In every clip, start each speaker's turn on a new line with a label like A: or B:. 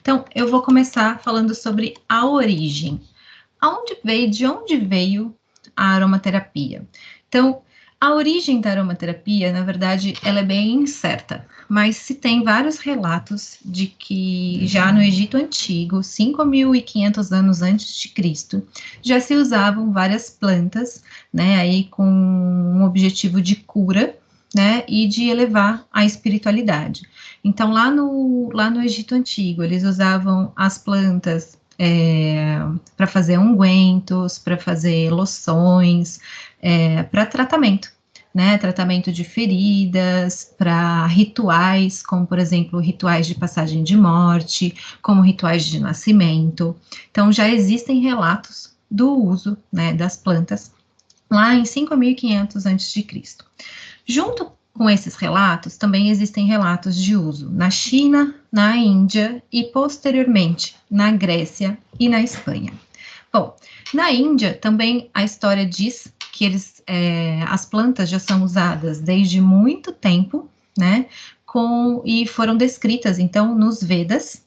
A: Então, eu vou começar falando sobre a origem. De onde veio a aromaterapia? Então, a origem da aromaterapia, na verdade, ela é bem incerta, mas se tem vários relatos de que já no Egito Antigo, 5.500 anos antes de Cristo, já se usavam várias plantas, né, aí com um objetivo de cura, né, e de elevar a espiritualidade. Então, lá no Egito Antigo, eles usavam as plantas para fazer ungüentos, para fazer loções, para tratamento, né? Tratamento de feridas, para rituais, como por exemplo rituais de passagem de morte, como rituais de nascimento. Então já existem relatos do uso, né, das plantas lá em 5.500 a.C. Junto com esses relatos, também existem relatos de uso na China, na Índia e, posteriormente, na Grécia e na Espanha. Bom, na Índia, também a história diz que as plantas já são usadas desde muito tempo, né, e foram descritas, então, nos Vedas,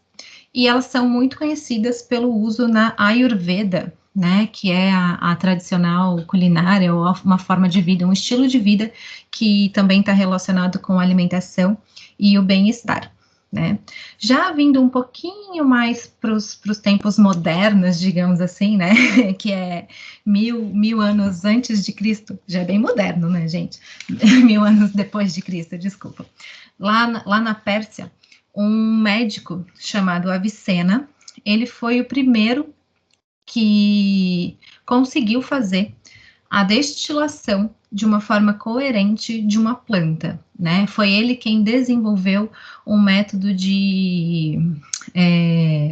A: e elas são muito conhecidas pelo uso na Ayurveda, né, que é a tradicional culinária, ou uma forma de vida, um estilo de vida que também está relacionado com a alimentação e o bem-estar, né. Já vindo um pouquinho mais para os tempos modernos, digamos assim, né, que é mil anos antes de Cristo, já é bem moderno, né, gente, 1.000 anos depois de Cristo, desculpa. Lá na Pérsia, um médico chamado Avicena, ele foi o primeiro que conseguiu fazer a destilação de uma forma coerente de uma planta, né? Foi ele quem desenvolveu um método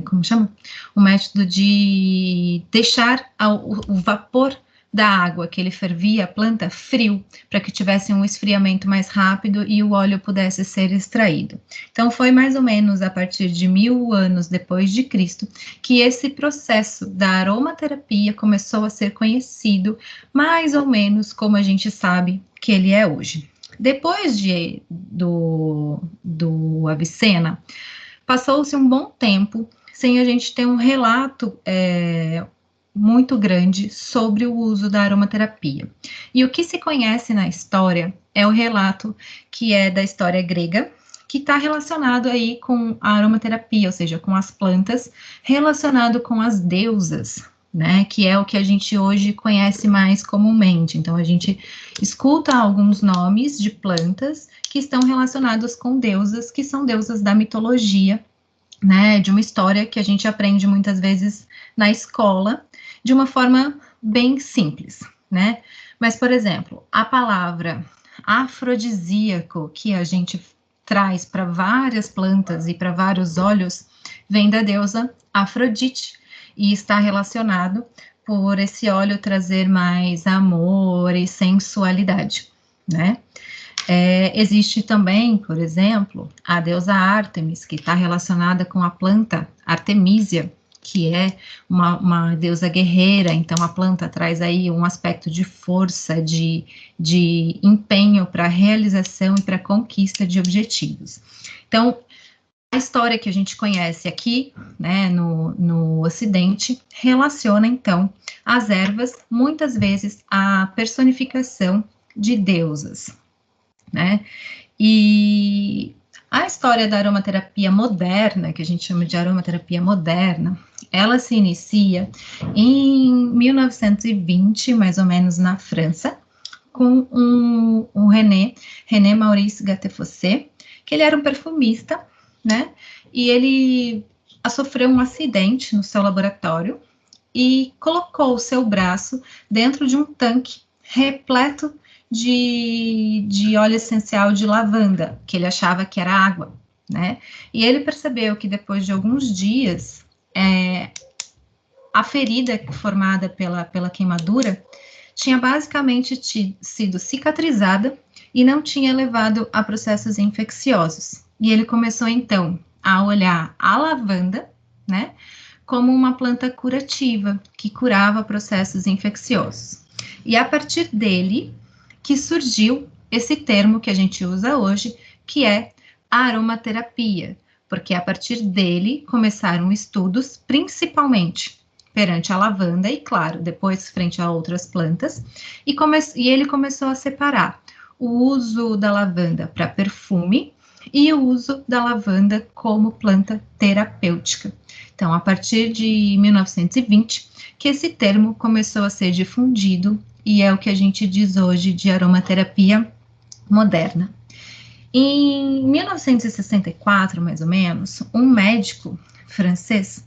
A: como chama? Um método de deixar o vapor da água que ele fervia a planta frio, para que tivesse um esfriamento mais rápido e o óleo pudesse ser extraído. Então, foi mais ou menos a partir de 1.000 anos depois de Cristo que esse processo da aromaterapia começou a ser conhecido mais ou menos como a gente sabe que ele é hoje. Depois do Avicena, passou-se um bom tempo sem a gente ter um relato muito grande sobre o uso da aromaterapia. E o que se conhece na história é o relato que é da história grega, que está relacionado aí com a aromaterapia, ou seja, com as plantas, relacionado com as deusas, né, que é o que a gente hoje conhece mais comumente. Então, a gente escuta alguns nomes de plantas que estão relacionados com deusas, que são deusas da mitologia, né, de uma história que a gente aprende muitas vezes na escola, de uma forma bem simples, né? Mas, por exemplo, a palavra afrodisíaco que a gente traz para várias plantas e para vários óleos vem da deusa Afrodite e está relacionado por esse óleo trazer mais amor e sensualidade, né? Existe também, por exemplo, a deusa Ártemis, que está relacionada com a planta Artemisia, que é uma deusa guerreira, então a planta traz aí um aspecto de força, de empenho para a realização e para a conquista de objetivos. Então, a história que a gente conhece aqui, né, no Ocidente, relaciona, então, as ervas, muitas vezes, à personificação de deusas, né, e a história da aromaterapia moderna, que a gente chama de aromaterapia moderna, ela se inicia em 1920, mais ou menos, na França, com um René Maurice Gattefossé, que ele era um perfumista, né, e ele sofreu um acidente no seu laboratório e colocou o seu braço dentro de um tanque repleto de óleo essencial de lavanda, que ele achava que era água, né? E ele percebeu que depois de alguns dias, a ferida formada pela queimadura tinha basicamente sido cicatrizada e não tinha levado a processos infecciosos. E ele começou, então, a olhar a lavanda, né, como uma planta curativa, que curava processos infecciosos. E a partir dele, que surgiu esse termo que a gente usa hoje, que é aromaterapia, porque a partir dele começaram estudos, principalmente perante a lavanda e, claro, depois frente a outras plantas, e ele começou a separar o uso da lavanda para perfume e o uso da lavanda como planta terapêutica. Então, a partir de 1920, que esse termo começou a ser difundido e é o que a gente diz hoje de aromaterapia moderna. Em 1964, mais ou menos, um médico francês,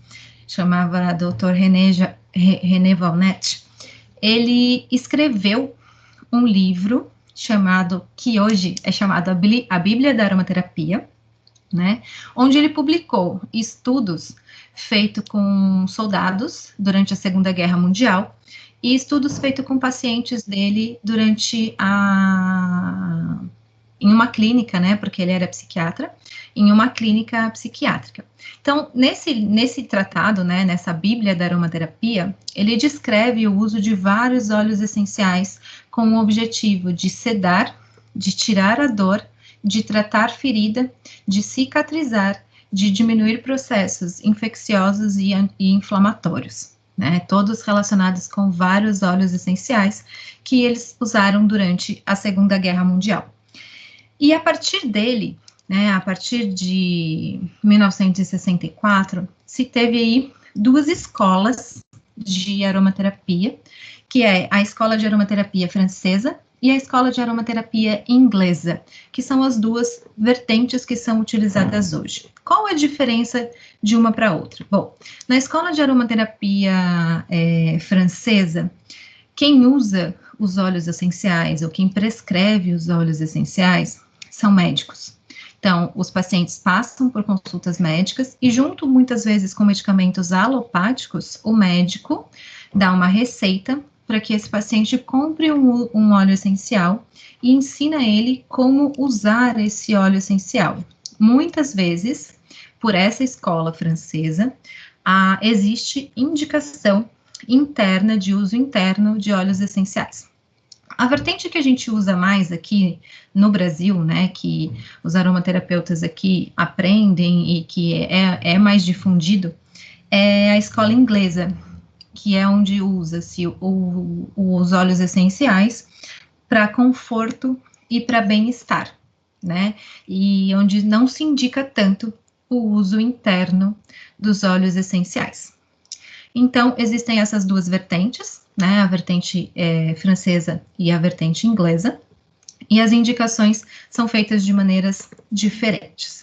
A: chamava Dr. René Valnet, ele escreveu um livro que hoje é chamado a Bíblia da Aromaterapia, né, onde ele publicou estudos feitos com soldados durante a Segunda Guerra Mundial e estudos feitos com pacientes dele em uma clínica, né, porque ele era psiquiatra, em uma clínica psiquiátrica. Então, nesse tratado, né, nessa Bíblia da Aromaterapia, ele descreve o uso de vários óleos essenciais com o objetivo de sedar, de tirar a dor, de tratar ferida, de cicatrizar, de diminuir processos infecciosos e inflamatórios, né, todos relacionados com vários óleos essenciais que eles usaram durante a Segunda Guerra Mundial. E a partir dele, né, a partir de 1964, se teve aí duas escolas de aromaterapia, que é a Escola de Aromaterapia Francesa e a Escola de Aromaterapia Inglesa, que são as duas vertentes que são utilizadas hoje. Qual a diferença de uma para outra? Bom, na Escola de Aromaterapia francesa, quem usa os óleos essenciais ou quem prescreve os óleos essenciais são médicos. Então, os pacientes passam por consultas médicas e, junto muitas vezes com medicamentos alopáticos, o médico dá uma receita para que esse paciente compre um óleo essencial e ensina ele como usar esse óleo essencial. Muitas vezes, por essa escola francesa, existe indicação interna, de uso interno de óleos essenciais. A vertente que a gente usa mais aqui no Brasil, né, que os aromaterapeutas aqui aprendem e que é mais difundido, é a escola inglesa, que é onde usa-se os óleos essenciais para conforto e para bem-estar, né, e onde não se indica tanto o uso interno dos óleos essenciais. Então, existem essas duas vertentes, né, a vertente francesa e a vertente inglesa, e as indicações são feitas de maneiras diferentes.